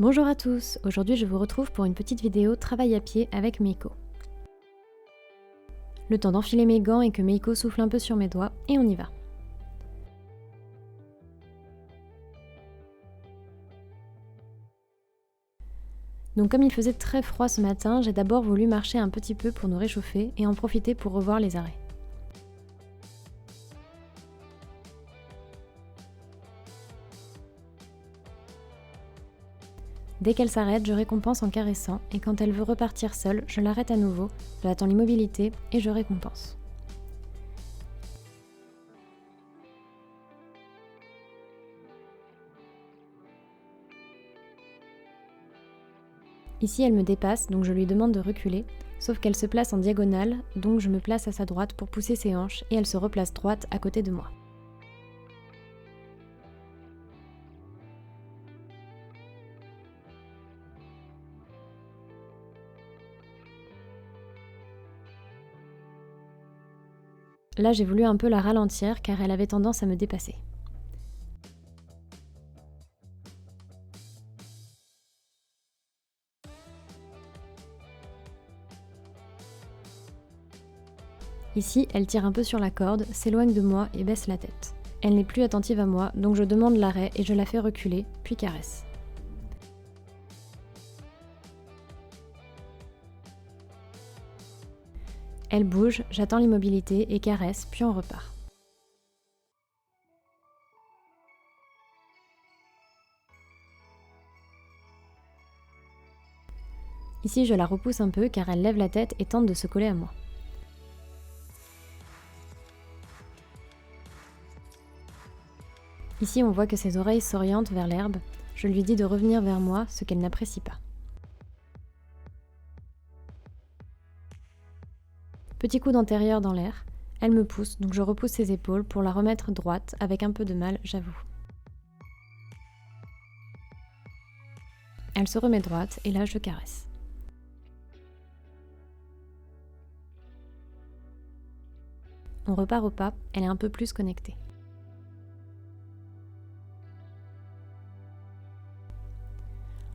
Bonjour à tous, aujourd'hui je vous retrouve pour une petite vidéo travail à pied avec Meiko. Le temps d'enfiler mes gants et que Meiko souffle un peu sur mes doigts et on y va. Donc comme il faisait très froid ce matin, j'ai d'abord voulu marcher un petit peu pour nous réchauffer et en profiter pour revoir les arrêts. Dès qu'elle s'arrête, je récompense en caressant et quand elle veut repartir seule, je l'arrête à nouveau, j'attends l'immobilité et je récompense. Ici, elle me dépasse, donc je lui demande de reculer, sauf qu'elle se place en diagonale, donc je me place à sa droite pour pousser ses hanches et elle se replace droite à côté de moi. Là, j'ai voulu un peu la ralentir car elle avait tendance à me dépasser. Ici, elle tire un peu sur la corde, s'éloigne de moi et baisse la tête. Elle n'est plus attentive à moi, donc je demande l'arrêt et je la fais reculer, puis caresse. Elle bouge, j'attends l'immobilité et caresse, puis on repart. Ici, je la repousse un peu car elle lève la tête et tente de se coller à moi. Ici, on voit que ses oreilles s'orientent vers l'herbe. Je lui dis de revenir vers moi, ce qu'elle n'apprécie pas. Petit coup d'antérieur dans l'air, elle me pousse, donc je repousse ses épaules pour la remettre droite, avec un peu de mal, j'avoue. Elle se remet droite et là je caresse. On repart au pas, elle est un peu plus connectée.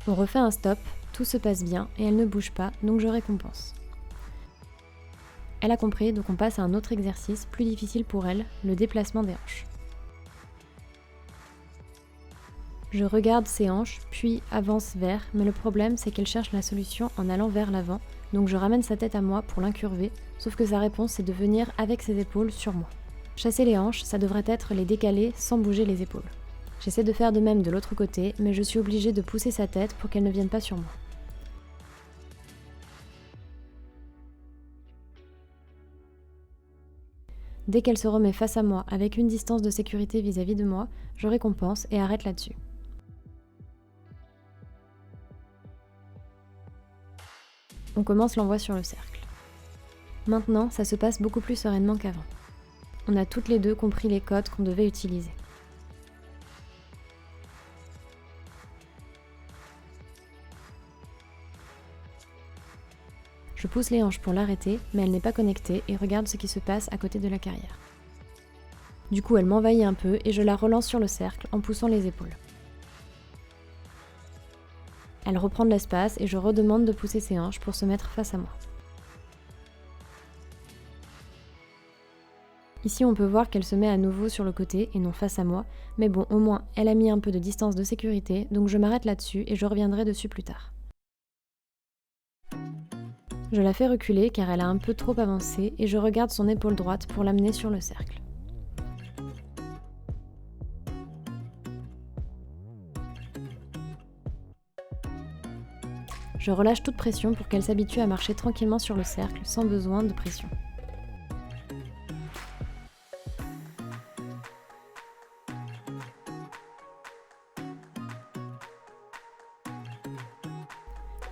On refait un stop, tout se passe bien et elle ne bouge pas, donc je récompense. Elle a compris, donc on passe à un autre exercice plus difficile pour elle, le déplacement des hanches. Je regarde ses hanches, puis avance vers, mais le problème c'est qu'elle cherche la solution en allant vers l'avant, donc je ramène sa tête à moi pour l'incurver, sauf que sa réponse c'est de venir avec ses épaules sur moi. Chasser les hanches, ça devrait être les décaler sans bouger les épaules. J'essaie de faire de même de l'autre côté, mais je suis obligée de pousser sa tête pour qu'elle ne vienne pas sur moi. Dès qu'elle se remet face à moi avec une distance de sécurité vis-à-vis de moi, je récompense et arrête là-dessus. On commence l'envoi sur le cercle. Maintenant, ça se passe beaucoup plus sereinement qu'avant. On a toutes les deux compris les codes qu'on devait utiliser. Je pousse les hanches pour l'arrêter, mais elle n'est pas connectée et regarde ce qui se passe à côté de la carrière. Du coup, elle m'envahit un peu et je la relance sur le cercle en poussant les épaules. Elle reprend de l'espace et je redemande de pousser ses hanches pour se mettre face à moi. Ici, on peut voir qu'elle se met à nouveau sur le côté et non face à moi, mais bon, au moins, elle a mis un peu de distance de sécurité, donc je m'arrête là-dessus et je reviendrai dessus plus tard. Je la fais reculer car elle a un peu trop avancé et je regarde son épaule droite pour l'amener sur le cercle. Je relâche toute pression pour qu'elle s'habitue à marcher tranquillement sur le cercle sans besoin de pression.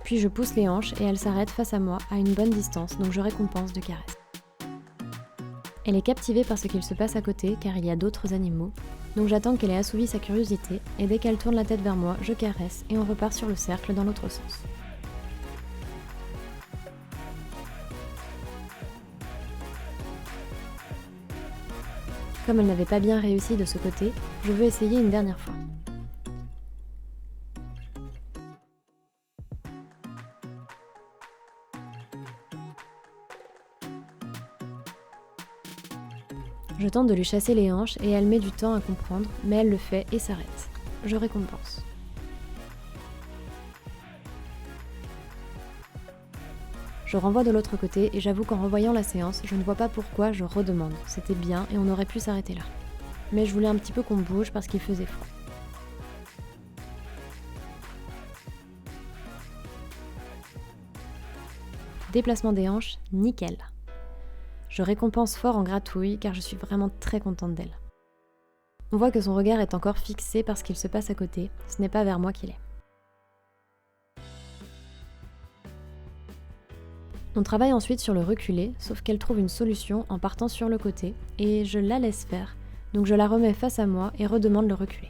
Puis je pousse les hanches et elle s'arrête face à moi à une bonne distance, donc je récompense de caresses. Elle est captivée par ce qu'il se passe à côté car il y a d'autres animaux, donc j'attends qu'elle ait assouvi sa curiosité et dès qu'elle tourne la tête vers moi, je caresse et on repart sur le cercle dans l'autre sens. Comme elle n'avait pas bien réussi de ce côté, je veux essayer une dernière fois. Je tente de lui chasser les hanches et elle met du temps à comprendre, mais elle le fait et s'arrête. Je récompense. Je renvoie de l'autre côté et j'avoue qu'en revoyant la séance, je ne vois pas pourquoi je redemande. C'était bien et on aurait pu s'arrêter là. Mais je voulais un petit peu qu'on bouge parce qu'il faisait froid. Déplacement des hanches, nickel. Je récompense fort en gratouille car je suis vraiment très contente d'elle. On voit que son regard est encore fixé par ce qu'il se passe à côté, ce n'est pas vers moi qu'il est. On travaille ensuite sur le reculé, sauf qu'elle trouve une solution en partant sur le côté, et je la laisse faire, donc je la remets face à moi et redemande le reculé.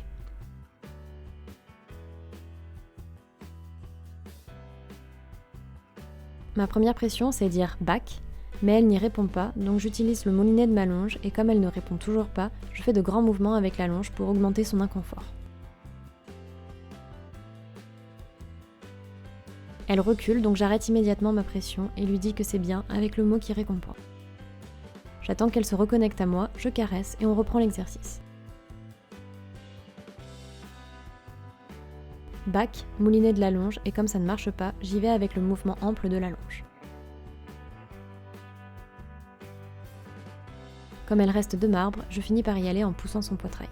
Ma première pression, c'est dire « back », mais elle n'y répond pas, donc j'utilise le moulinet de ma longe, et comme elle ne répond toujours pas, je fais de grands mouvements avec la longe pour augmenter son inconfort. Elle recule, donc j'arrête immédiatement ma pression et lui dis que c'est bien avec le mot qui récompense. J'attends qu'elle se reconnecte à moi, je caresse et on reprend l'exercice. Back, moulinet de la longe, et comme ça ne marche pas, j'y vais avec le mouvement ample de la longe. Comme elle reste de marbre, je finis par y aller en poussant son poitrail.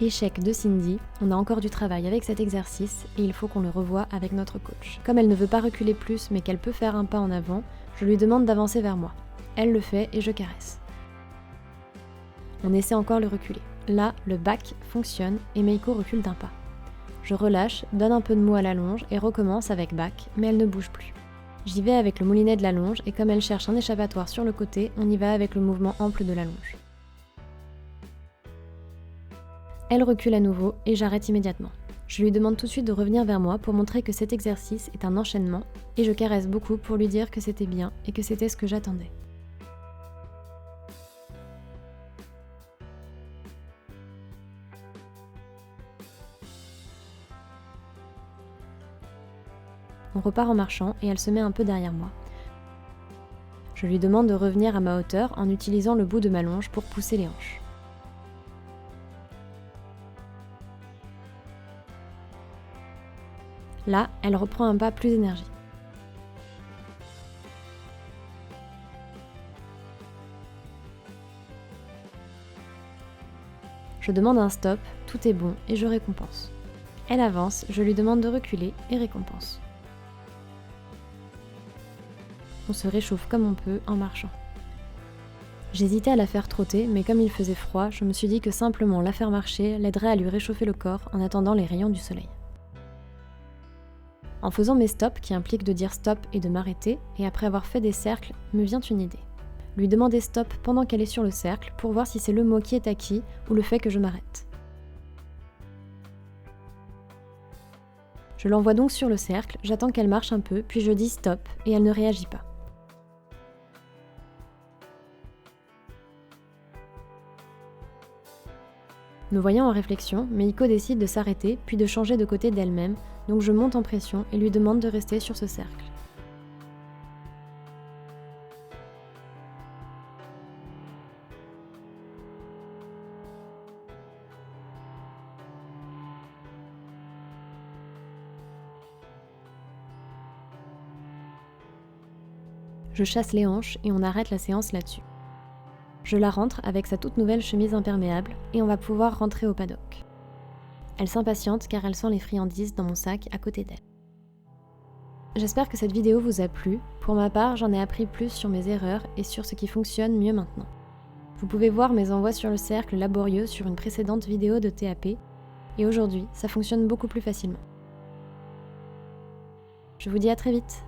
Échec de Cindy, on a encore du travail avec cet exercice et il faut qu'on le revoie avec notre coach. Comme elle ne veut pas reculer plus mais qu'elle peut faire un pas en avant, je lui demande d'avancer vers moi. Elle le fait et je caresse. On essaie encore le reculer. Là, le back fonctionne et Meiko recule d'un pas. Je relâche, donne un peu de mou à la longe et recommence avec back, mais elle ne bouge plus. J'y vais avec le moulinet de la longe et comme elle cherche un échappatoire sur le côté, on y va avec le mouvement ample de la longe. Elle recule à nouveau et j'arrête immédiatement. Je lui demande tout de suite de revenir vers moi pour montrer que cet exercice est un enchaînement et je caresse beaucoup pour lui dire que c'était bien et que c'était ce que j'attendais. On repart en marchant et elle se met un peu derrière moi. Je lui demande de revenir à ma hauteur en utilisant le bout de ma longe pour pousser les hanches. Là, elle reprend un pas plus énergique. Je demande un stop, tout est bon et je récompense. Elle avance, je lui demande de reculer et récompense. On se réchauffe comme on peut en marchant. J'hésitais à la faire trotter, mais comme il faisait froid, je me suis dit que simplement la faire marcher l'aiderait à lui réchauffer le corps en attendant les rayons du soleil. En faisant mes stops, qui impliquent de dire stop et de m'arrêter, et après avoir fait des cercles, me vient une idée. Lui demander stop pendant qu'elle est sur le cercle pour voir si c'est le mot qui est acquis ou le fait que je m'arrête. Je l'envoie donc sur le cercle, j'attends qu'elle marche un peu, puis je dis stop et elle ne réagit pas. Me voyant en réflexion, Meiko décide de s'arrêter puis de changer de côté d'elle-même, donc je monte en pression et lui demande de rester sur ce cercle. Je chasse les hanches et on arrête la séance là-dessus. Je la rentre avec sa toute nouvelle chemise imperméable et on va pouvoir rentrer au paddock. Elle s'impatiente car elle sent les friandises dans mon sac à côté d'elle. J'espère que cette vidéo vous a plu. Pour ma part, j'en ai appris plus sur mes erreurs et sur ce qui fonctionne mieux maintenant. Vous pouvez voir mes envois sur le cercle laborieux sur une précédente vidéo de TAP et aujourd'hui, ça fonctionne beaucoup plus facilement. Je vous dis à très vite.